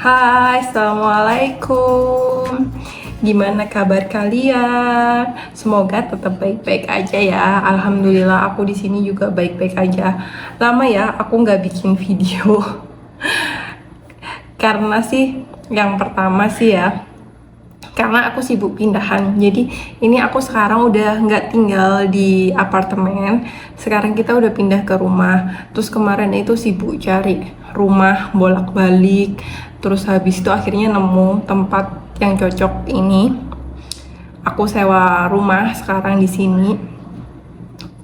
Hai, Assalamualaikum. Gimana kabar kalian? Semoga tetap baik-baik aja ya. Alhamdulillah aku di sini juga baik-baik aja. Lama ya aku nggak bikin video. Karena sih yang pertama sih ya, karena aku sibuk pindahan. Jadi ini aku sekarang udah nggak tinggal di apartemen. Sekarang kita udah pindah ke rumah. Terus kemarin itu sibuk cari rumah bolak-balik. Terus habis itu akhirnya nemu tempat yang cocok ini. Aku sewa rumah sekarang di sini.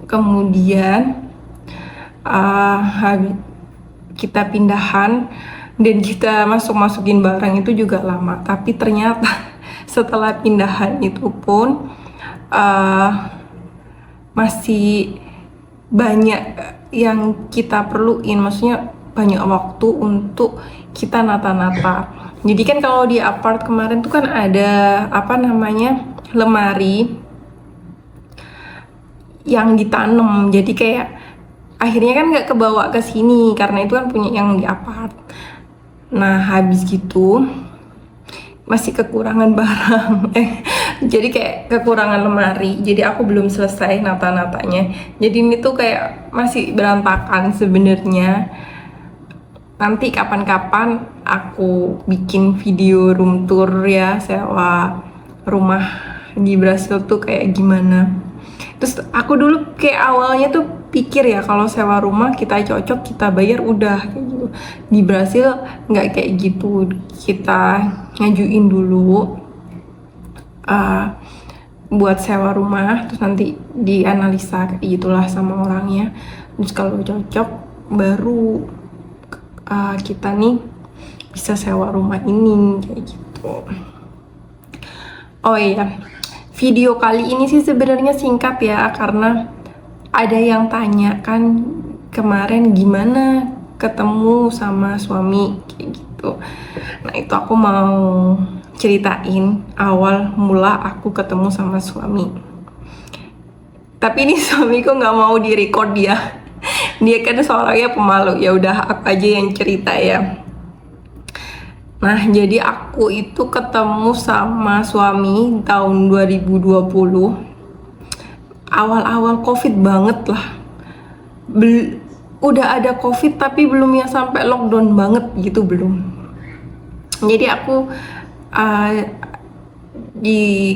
Kemudian kita pindahan dan kita masukin barang itu juga lama. Tapi ternyata setelah pindahan itu pun masih banyak yang kita perluin, maksudnya banyak waktu untuk kita nata-nata. Jadi kan kalau di apart kemarin tuh kan ada lemari yang ditanam, jadi kayak akhirnya kan nggak kebawa ke sini karena itu kan punya yang di apart. Nah habis gitu masih kekurangan barang jadi kayak kekurangan lemari, jadi aku belum selesai nata-natanya, jadi ini tuh kayak masih berantakan sebenarnya. Nanti kapan-kapan aku bikin video room tour ya, sewa rumah di Brasil tuh kayak gimana. Terus aku dulu kayak awalnya tuh pikir ya kalau sewa rumah kita cocok, kita bayar udah kayak gitu. Di Brasil nggak kayak gitu, kita ngajuin dulu buat sewa rumah, terus nanti dianalisa kayak gitulah sama orangnya. Terus kalau cocok baru kita nih bisa sewa rumah ini kayak gitu. Oh iya, video kali ini sih sebenarnya singkat ya, karena ada yang tanya kan kemarin gimana ketemu sama suami kayak gitu. Nah itu aku mau ceritain awal mula aku ketemu sama suami. Tapi ini suamiku nggak mau direcord dia. Dia kan seorangnya pemalu. Ya udah aku aja yang cerita ya. Nah, jadi aku itu ketemu sama suami tahun 2020. Awal-awal Covid banget lah. Udah ada Covid tapi belum yang sampai lockdown banget gitu, belum. Jadi aku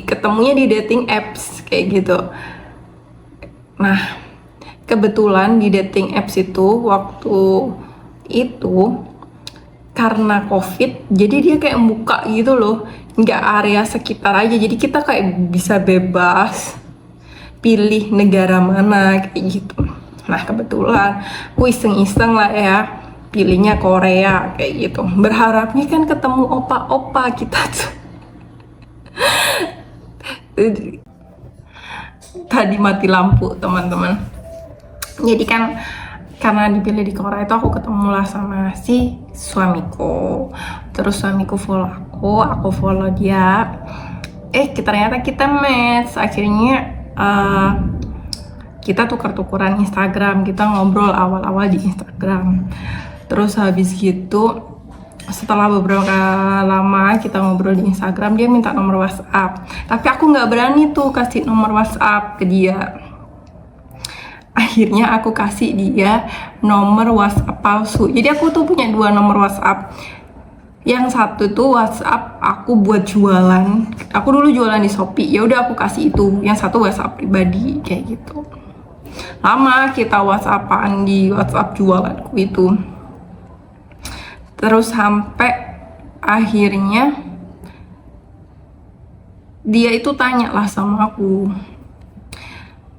ketemunya di dating apps kayak gitu. Nah, kebetulan di dating apps itu waktu itu karena Covid, jadi dia kayak buka gitu loh, nggak area sekitar aja, jadi kita kayak bisa bebas pilih negara mana kayak gitu. Nah kebetulan aku iseng-iseng lah ya, pilihnya Korea kayak gitu, berharapnya kan ketemu opa-opa kita tuh. Tadi mati lampu teman-teman. Jadi kan karena dipilih di Korea itu aku ketemu lah sama si suamiku. Terus suamiku follow aku follow dia. Ternyata kita match. Akhirnya kita tukar-tukuran Instagram, kita ngobrol awal-awal di Instagram. Terus habis gitu setelah beberapa lama kita ngobrol di Instagram, dia minta nomor WhatsApp. Tapi aku nggak berani tuh kasih nomor WhatsApp ke dia. Akhirnya aku kasih dia nomor WhatsApp palsu. Jadi aku tuh punya dua nomor WhatsApp. Yang satu tuh WhatsApp aku buat jualan. Aku dulu jualan di Shopee. Ya udah aku kasih itu. Yang satu WhatsApp pribadi kayak gitu. Lama kita WhatsAppan di WhatsApp jualanku itu. Terus sampai akhirnya dia itu tanya lah sama aku,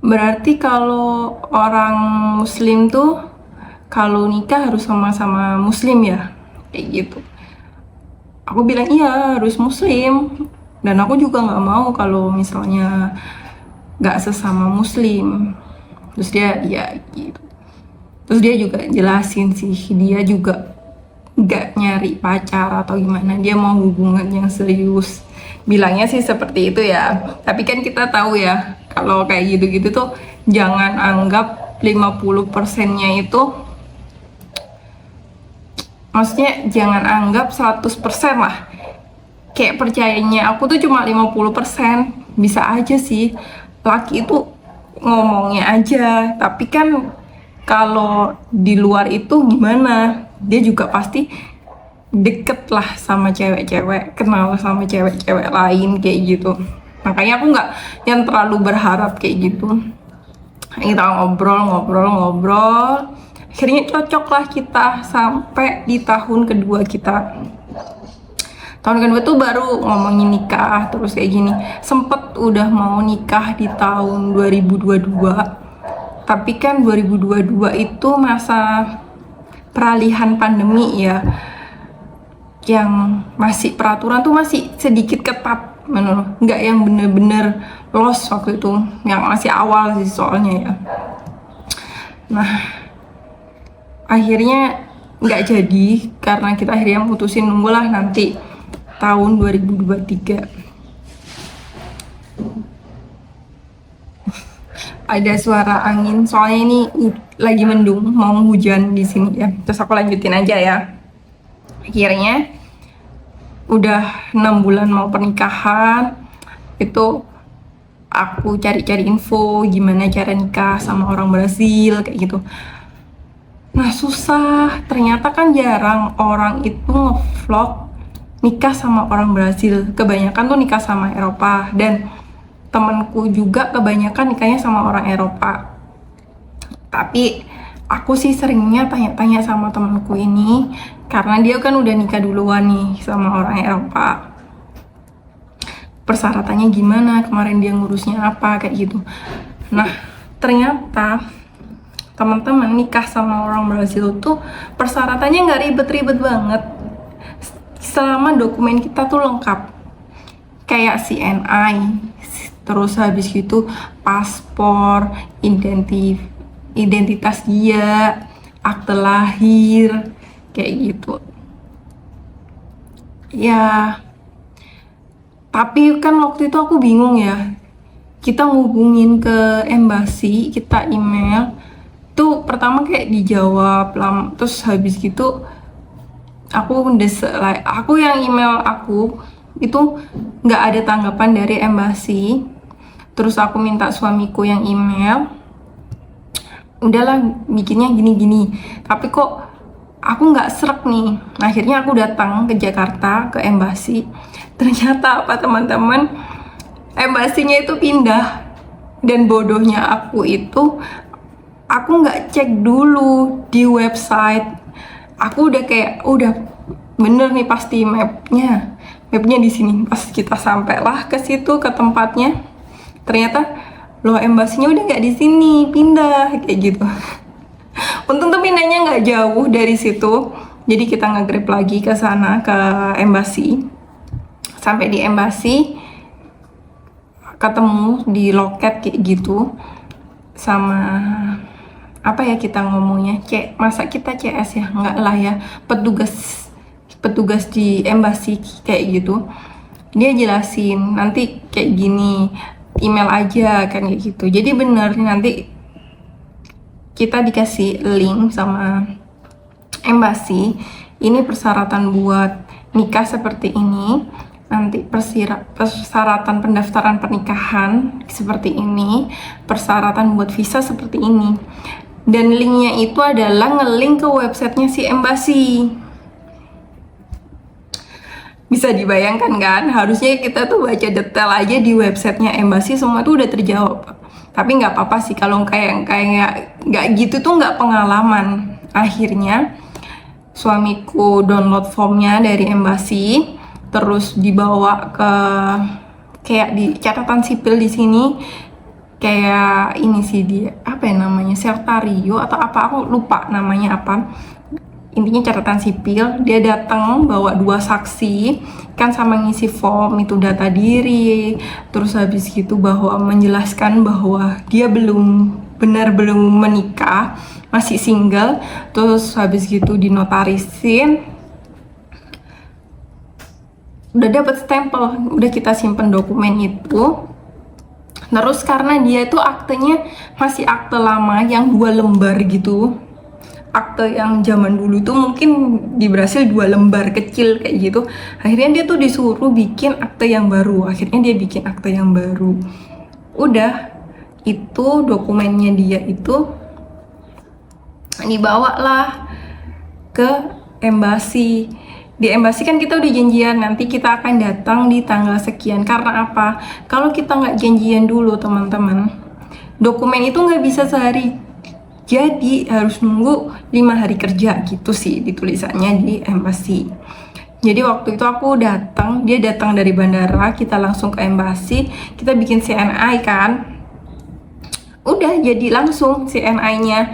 berarti kalau orang muslim tuh kalau nikah harus sama-sama muslim ya? Kayak gitu. Aku bilang iya harus muslim, dan aku juga nggak mau kalau misalnya nggak sesama muslim. Terus dia ya gitu. Terus dia juga jelasin sih, dia juga nggak nyari pacar atau gimana, dia mau hubungan yang serius. Bilangnya sih seperti itu ya. Tapi kan kita tahu ya, kalau kayak gitu-gitu tuh jangan anggap 50%-nya itu maksudnya jangan anggap 100% lah, kayak percayanya aku tuh cuma 50%. Bisa aja sih laki itu ngomongnya aja, tapi kan kalau di luar itu gimana, dia juga pasti deket lah sama cewek-cewek, kenal sama cewek-cewek lain kayak gitu. Makanya aku nggak yang terlalu berharap kayak gitu. Kita ngobrol, akhirnya cocok lah kita sampai di tahun kedua kita. Tahun kedua tuh baru ngomongin nikah, terus kayak gini. Sempet udah mau nikah di tahun 2022, tapi kan 2022 itu masa peralihan pandemi ya, yang masih peraturan tuh masih sedikit ketat, nggak yang bener-bener los waktu itu, yang masih awal sih soalnya ya. Nah, akhirnya nggak jadi, karena kita akhirnya mutusin nunggulah nanti tahun 2023. Ada suara angin, soalnya ini lagi mendung, mau hujan di sini ya. Terus aku lanjutin aja ya. Akhirnya udah 6 bulan mau pernikahan, itu aku cari-cari info gimana cara nikah sama orang Brasil kayak gitu. Nah susah, ternyata kan jarang orang itu ngevlog nikah sama orang Brasil. Kebanyakan tuh nikah sama Eropa, dan temenku juga kebanyakan nikahnya sama orang Eropa. Tapi aku sih seringnya tanya-tanya sama temenku ini, karena dia kan udah nikah duluan nih sama orang Eropa. Persyaratannya gimana, kemarin dia ngurusnya apa, kayak gitu. Nah ternyata teman-teman nikah sama orang Brasil tuh persyaratannya nggak ribet-ribet banget, selama dokumen kita tuh lengkap, kayak CNI, terus habis gitu paspor, identitas dia, akte lahir, kayak gitu ya. Tapi kan waktu itu aku bingung ya, kita ngubungin ke embasi, kita email tuh pertama kayak dijawab lama, terus habis gitu aku yang email aku itu nggak ada tanggapan dari embasi. Terus aku minta suamiku yang email, udahlah bikinnya gini-gini, tapi kok aku nggak srek nih. Akhirnya aku datang ke Jakarta ke embasi, ternyata apa teman-teman, embasinya itu pindah. Dan bodohnya aku itu, aku nggak cek dulu di website. Aku udah kayak udah bener nih pasti mapnya di sini. Pas kita sampailah ke situ, ke tempatnya, ternyata loh embasinya udah nggak di sini, pindah kayak gitu. Untung tuh pindahnya nggak jauh dari situ, jadi kita nge-grab lagi ke sana, ke embasi. Sampai di embasi ketemu di loket kayak gitu sama apa ya kita ngomongnya, masa kita CS ya, nggak lah ya, petugas di embasi kayak gitu. Dia jelasin nanti kayak gini, email aja kan kayak gitu. Jadi bener nanti kita dikasih link sama embasi, ini persyaratan buat nikah seperti ini, nanti persyaratan pendaftaran pernikahan seperti ini, persyaratan buat visa seperti ini. Dan linknya itu adalah ngelink ke websitenya si embasi. Bisa dibayangkan kan, harusnya kita tuh baca detail aja di websitenya embasi, semua tuh udah terjawab. Tapi nggak apa-apa sih kalau kayak nggak gitu tuh nggak pengalaman. Akhirnya suamiku download formnya dari embasi, terus dibawa ke kayak di catatan sipil di sini, kayak ini sih dia apa ya namanya, Sertario atau apa, aku lupa namanya apa. Intinya catatan sipil. Dia datang bawa 2 saksi kan, sama ngisi form itu data diri, terus habis gitu bahwa menjelaskan bahwa dia belum menikah, masih single. Terus habis gitu dinotarisin, udah dapat stempel, udah kita simpen dokumen itu. Terus karena dia itu aktenya masih akte lama yang 2 lembar gitu, akte yang zaman dulu tuh mungkin di Brasil 2 lembar kecil kayak gitu. Akhirnya dia tuh disuruh bikin akte yang baru. Akhirnya dia bikin akte yang baru. Udah, itu dokumennya dia itu dibawa lah ke embasi. Di embasi kan kita udah janjian nanti kita akan datang di tanggal sekian. Karena apa? Kalau kita nggak janjian dulu teman-teman, dokumen itu nggak bisa sehari, jadi harus nunggu 5 hari kerja gitu sih di tulisannya di embasi. Jadi waktu itu aku datang, dia datang dari bandara, kita langsung ke embasi, kita bikin CNI kan. Udah jadi langsung CNI-nya.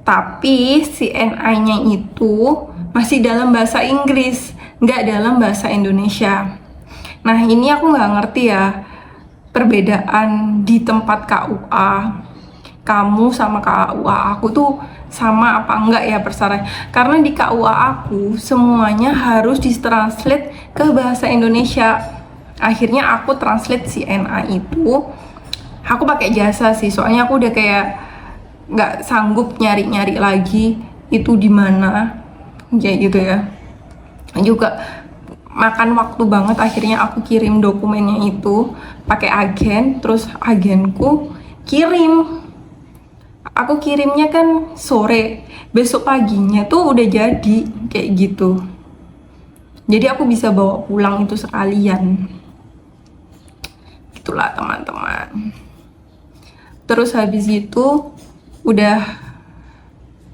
Tapi CNI-nya itu masih dalam bahasa Inggris, nggak dalam bahasa Indonesia. Nah ini aku nggak ngerti ya, perbedaan di tempat KUA kamu sama KUA aku tuh sama apa enggak ya persyaratan. Karena di KUA aku semuanya harus ditranslate ke bahasa Indonesia. Akhirnya aku translate CNI itu, aku pakai jasa sih, soalnya aku udah kayak nggak sanggup nyari-nyari lagi itu di mana kayak gitu ya. Juga makan waktu banget, akhirnya aku kirim dokumennya itu pakai agen, terus agenku kirim. Aku kirimnya kan sore, besok paginya tuh udah jadi kayak gitu. Jadi aku bisa bawa pulang itu sekalian. Itulah teman-teman. Terus habis itu udah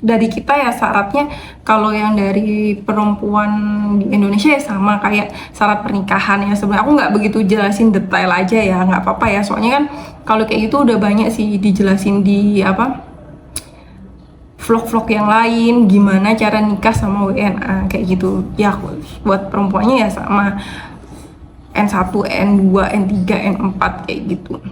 dari kita ya syaratnya, kalau yang dari perempuan di Indonesia ya sama kayak syarat pernikahan ya. Sebenarnya aku nggak begitu jelasin detail aja ya, nggak apa-apa ya, soalnya kan kalau kayak gitu udah banyak sih dijelasin di apa vlog-vlog yang lain, gimana cara nikah sama WNA kayak gitu ya. Buat perempuannya ya sama N1, N2, N3, N4 kayak gitu.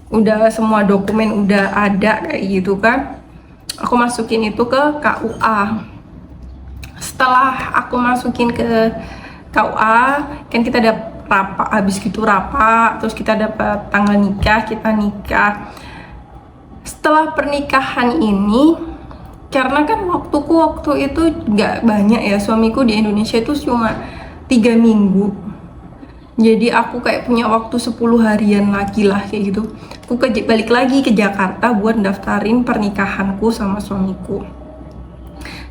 Udah semua dokumen udah ada kayak gitu kan. Aku masukin itu ke KUA. Setelah aku masukin ke KUA, kan kita dapat rapat, habis gitu rapat, terus kita dapat tanggal nikah, kita nikah. Setelah pernikahan ini, karena kan waktu itu nggak banyak ya, suamiku di Indonesia itu cuma 3 minggu. Jadi aku kayak punya waktu 10 harian lagi lah kayak gitu. Aku balik lagi ke Jakarta buat daftarin pernikahanku sama suamiku.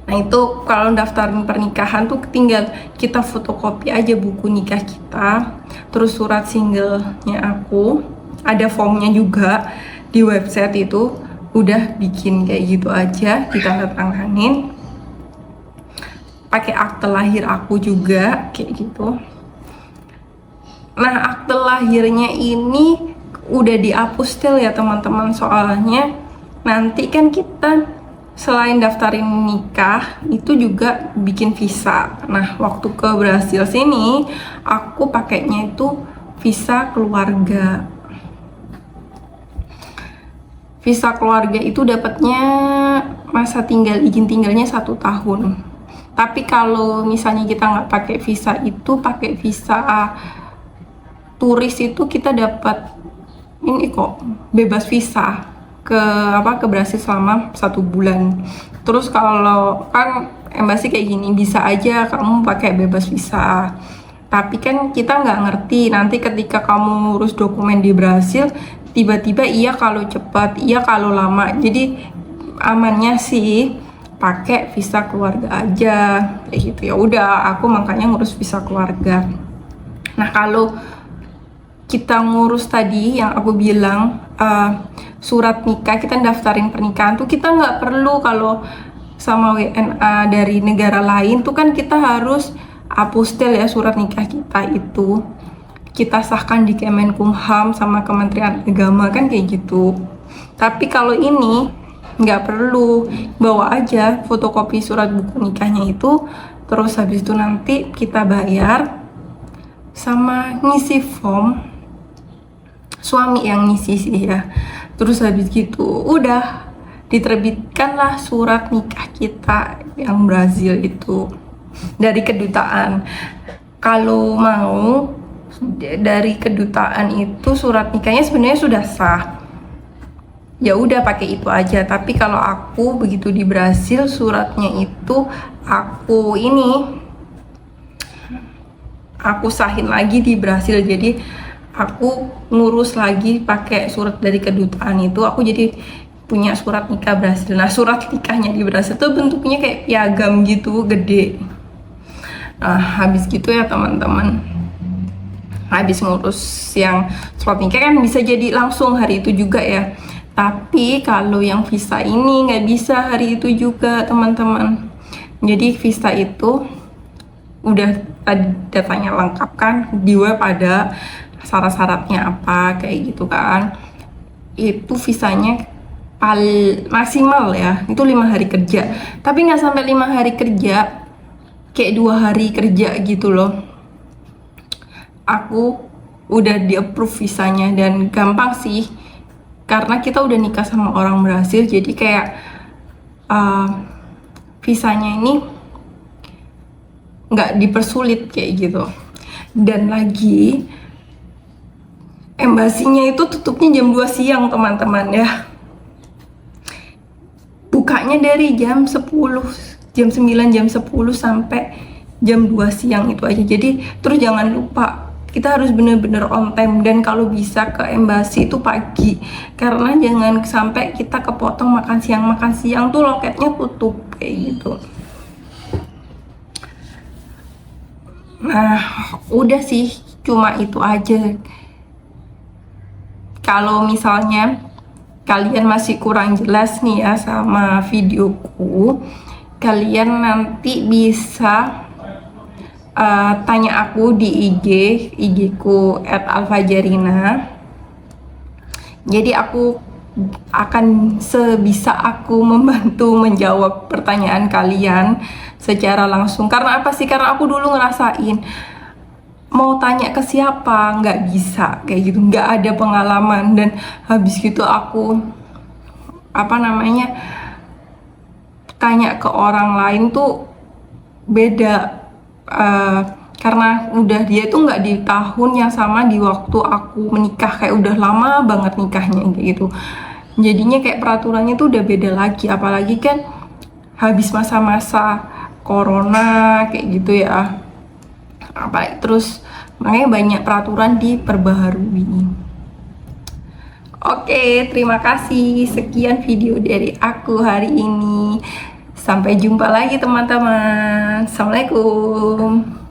Nah itu kalau daftarin pernikahan tuh tinggal kita fotokopi aja buku nikah kita, terus surat singlenya aku, ada formnya juga di website itu, udah bikin kayak gitu aja, ditandatanganin. Pakai akte lahir aku juga kayak gitu. Nah akte lahirnya ini udah diapostil ya teman-teman, soalnya nanti kan kita selain daftarin nikah itu juga bikin visa. Nah waktu ke Brasil sini aku pakainya itu visa keluarga. Visa keluarga itu dapatnya masa tinggal, izin tinggalnya 1 tahun. Tapi kalau misalnya kita nggak pakai visa itu, pakai visa turis itu kita dapat ini kok bebas visa ke Brasil selama 1 bulan. Terus kalau kan embasi kayak gini bisa aja kamu pakai bebas visa, tapi kan kita nggak ngerti nanti ketika kamu ngurus dokumen di Brasil tiba-tiba iya kalau cepat, iya kalau lama. Jadi amannya sih pakai visa keluarga aja kayak gitu. Ya udah aku makanya ngurus visa keluarga. Nah kalau kita ngurus tadi yang aku bilang surat nikah, kita daftarin pernikahan tuh kita nggak perlu, kalau sama WNA dari negara lain tuh kan kita harus apostil ya surat nikah kita itu, kita sahkan di Kemenkumham sama Kementerian Agama kan kayak gitu. Tapi kalau ini nggak perlu, bawa aja fotokopi surat buku nikahnya itu, terus habis itu nanti kita bayar sama ngisi form, suami yang ngisi sih ya. Terus habis gitu udah diterbitkanlah surat nikah kita yang Brazil itu dari kedutaan. Kalau mau dari kedutaan itu surat nikahnya sebenarnya sudah sah, ya udah pakai itu aja. Tapi kalau aku begitu di Brasil, suratnya itu aku sahin lagi di Brasil, jadi aku ngurus lagi pakai surat dari kedutaan itu. Aku jadi punya surat nikah Brasil. Nah, surat nikahnya di Brasil tuh bentuknya kayak piagam gitu, gede. Nah, habis gitu ya teman-teman, habis ngurus yang surat nikah kan bisa jadi langsung hari itu juga ya. Tapi kalau yang visa ini nggak bisa hari itu juga teman-teman. Jadi visa itu udah datanya lengkap kan, di web ada syarat-syaratnya apa kayak gitu kan. Itu visanya maksimal ya itu 5 hari kerja, tapi nggak sampai 5 hari kerja, kayak 2 hari kerja gitu loh. Aku udah di approve visanya, dan gampang sih karena kita udah nikah sama orang Brasil, jadi kayak visanya ini nggak dipersulit kayak gitu. Dan lagi embasinya itu tutupnya jam 2 siang teman-teman ya, bukanya dari jam 10, jam 9, jam 10 sampai jam 2 siang itu aja. Jadi terus jangan lupa kita harus bener-bener on time, dan kalau bisa ke embasi itu pagi, karena jangan sampai kita kepotong makan siang tuh loketnya tutup kayak gitu. Nah, udah sih, cuma itu aja. Kalau misalnya kalian masih kurang jelas nih ya sama videoku, kalian nanti bisa tanya aku di IG ku @alfajarina. Jadi aku akan sebisa aku membantu menjawab pertanyaan kalian secara langsung. Karena apa sih? Karena aku dulu ngerasain mau tanya ke siapa nggak bisa kayak gitu, nggak ada pengalaman. Dan habis gitu aku tanya ke orang lain tuh beda. Karena udah dia tuh nggak di tahun yang sama di waktu aku menikah, kayak udah lama banget nikahnya kayak gitu. Jadinya kayak peraturannya tuh udah beda lagi, apalagi kan habis masa-masa corona kayak gitu ya. Terus makanya banyak peraturan diperbaharui. Oke, terima kasih. Sekian video dari aku hari ini. Sampai jumpa lagi teman-teman. Assalamualaikum.